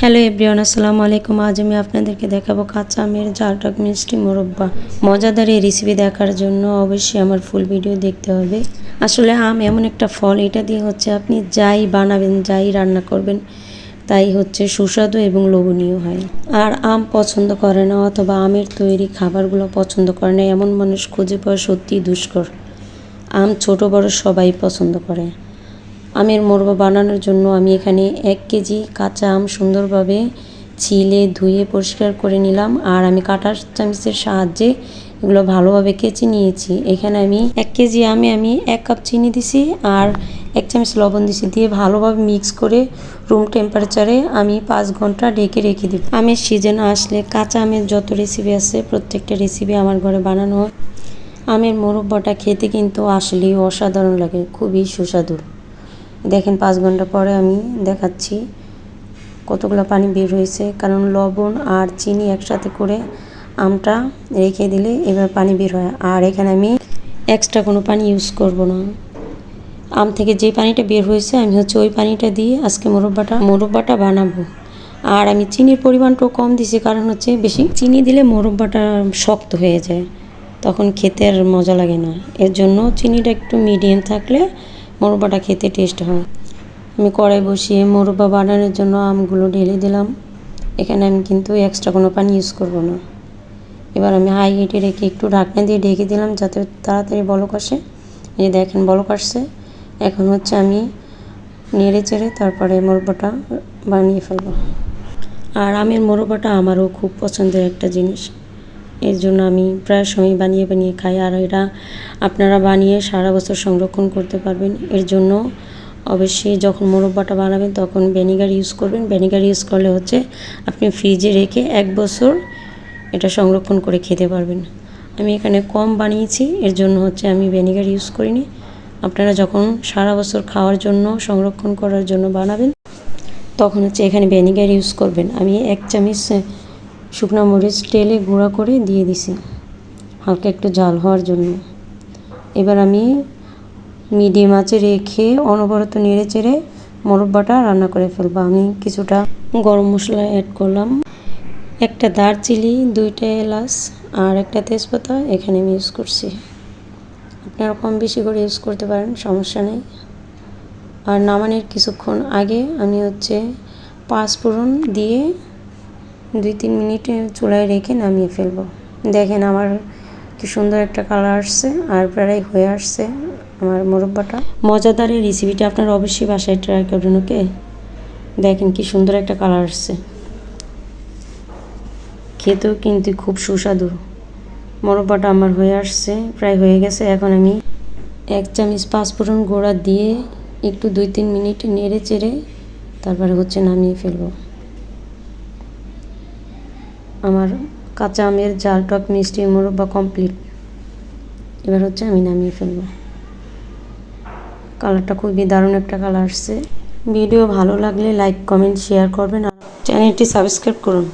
Hello everyone, আসসালামু আলাইকুম। আজ আমি আপনাদেরকে দেখাবো কাঁচা আমের ঝাল টক মিষ্টি মোরব্বা। মজাদার এই রেসিপি দেখার জন্য অবশ্যই আমার ফুল ভিডিও দেখতে হবে। আসলে আম এমন একটা ফল, এটা দিয়ে হচ্ছে আপনি যাই বানাবেন, যাই রান্না করবেন, তাই হচ্ছে সুস্বাদু এবং লোভনীয় হয়। আর আম পছন্দ করে না অথবা আমের তৈরি খাবারগুলো পছন্দ করে না এমন মানুষ খুঁজে পাওয়া সত্যিই দুষ্কর। আম ছোট বড় সবাই পছন্দ করে। আমের মোরব্বা বানানোর জন্য আমি এখানে 1 কেজি কাঁচা আম সুন্দরভাবে ছিলে ধুয়ে পরিষ্কার করে নিলাম। আর আমি কাঁটার চামচের সাহায্যে এগুলো ভালোভাবে কেচে নিয়েছি। এখানে আমি 1 কেজি আমে আমি 1 কাপ চিনি দিছি আর 1 চামচ লবণ দিছি, দিয়ে ভালোভাবে মিক্স করে রুম টেম্পারেচারে আমি 5 ঘন্টা ঢেকে রেখে দিই। আমের সিজন আসলে কাঁচা আমের যত রেসিপি আছে প্রত্যেকটা রেসিপি আমার ঘরে বানানো হয়। আমের মোরব্বাটা খেতে কিন্তু আসলেই অসাধারণ লাগে, খুবই সুস্বাদু। দেখেন 5 ঘন্টা পরে আমি দেখাচ্ছি কতগুলো পানি বের হয়েছে, কারণ লবণ আর চিনি একসাথে করে আমটা রেখে দিলে এবার পানি বের হয়। আর এখানে আমি এক্সট্রা কোনো পানি ইউজ করব না। আম থেকে যে পানিটা বের হয়েছে আমি হচ্ছে ওই পানিটা দিয়ে আজকে মোরব্বাটা বানাবো। আর আমি চিনির পরিমাণটাও কম দিছি, কারণ হচ্ছে বেশি চিনি দিলে মোরব্বাটা শক্ত হয়ে যায়, তখন খেতে আর মজা লাগে না। এর জন্য চিনিটা একটু মিডিয়াম থাকলে মোরব্বাটা খেতে টেস্ট হয়। আমি কড়াই বসিয়ে মোরব্বা বানানোর জন্য আমগুলো ঢেলে দিলাম। এখানে আমি কিন্তু এক্সট্রা কোনো পানি ইউজ করব না। এবার আমি হাই হিটে রেখে একটু ঢাকনা দিয়ে ঢেকে দিলাম যাতে তাড়াতাড়ি বলক আসে। এই দেখেন বলক আসছে। এখন হচ্ছে আমি নেড়ে চেড়ে তারপরে মোরব্বাটা বানিয়ে ফেলবো। আর আমের মোরব্বাটা আমারও খুব পছন্দের একটা জিনিস, এর জন্য আমি প্রায় সময় বানিয়ে বানিয়ে খাই। আর এটা আপনারা বানিয়ে সারা বছর সংরক্ষণ করতে পারবেন। এর জন্য অবশ্যই যখন মোরব্বাটা বানাবেন তখন ভিনেগার ইউজ করবেন। ভিনেগার ইউজ করলে হচ্ছে আপনি ফ্রিজে রেখে 1 বছর এটা সংরক্ষণ করে খেতে পারবেন। আমি এখানে কম বানিয়েছি, এর জন্য হচ্ছে আমি ভিনেগার ইউজ করিনি। আপনারা যখন সারা বছর খাওয়ার জন্য সংরক্ষণ করার জন্য বানাবেন তখন হচ্ছে এখানে ভিনেগার ইউজ করবেন। আমি 1 চামচ শুকনো মরিচ তেলে গুঁড়া করে দিয়ে দিছি হালকা একটু ঝাল হওয়ার জন্য। এবার আমি মিডিয়াম আঁচে রেখে অনবরত নেড়ে চেড়ে মোরব্বাটা রান্না করে ফেলবো। আমি কিছুটা গরম মশলা অ্যাড করলাম, 1টা দারচিনি, 2টা এলাচ আর 1টা তেজপাতা এখানে আমি ইউজ করছি। আপনারা কম বেশি করে ইউজ করতে পারেন, সমস্যা নেই। আর নামানোর কিছুক্ষণ আগে আমি হচ্ছে 5 ফোড়ন দিয়ে 2-3 মিনিট চুলায় রেখে নামিয়ে ফেলবো। দেখেন আমার কি সুন্দর একটা কালার আসছে আর প্রায় হয়ে আসছে আমার মোরব্বাটা। মজাদার এই রেসিপিটা আপনারা অবশ্যই বাসায় ট্রাই করবেন। ওকে, দেখেন কি সুন্দর একটা কালার আসছে, খেতেও কিন্তু খুব সুস্বাদু। মোরব্বাটা আমার হয়ে আসছে, প্রায় হয়ে গেছে। এখন আমি 1 চামচ 5 ফোড়ন গুঁড়া দিয়ে একটু 2-3 মিনিট নেড়ে চেড়ে তারপরে হচ্ছে নামিয়ে ফেলবো। আমার কাঁচা আমের ঝাল টক মিষ্টি মোরব্বা কমপ্লিট। এবার হচ্ছে আমি নামিয়ে ফেলবো। কালারটা খুবই দারুণ একটা কালার আসছে। ভিডিও ভালো লাগলে লাইক কমেন্ট শেয়ার করবেন আর চ্যানেলটি সাবস্ক্রাইব করুন।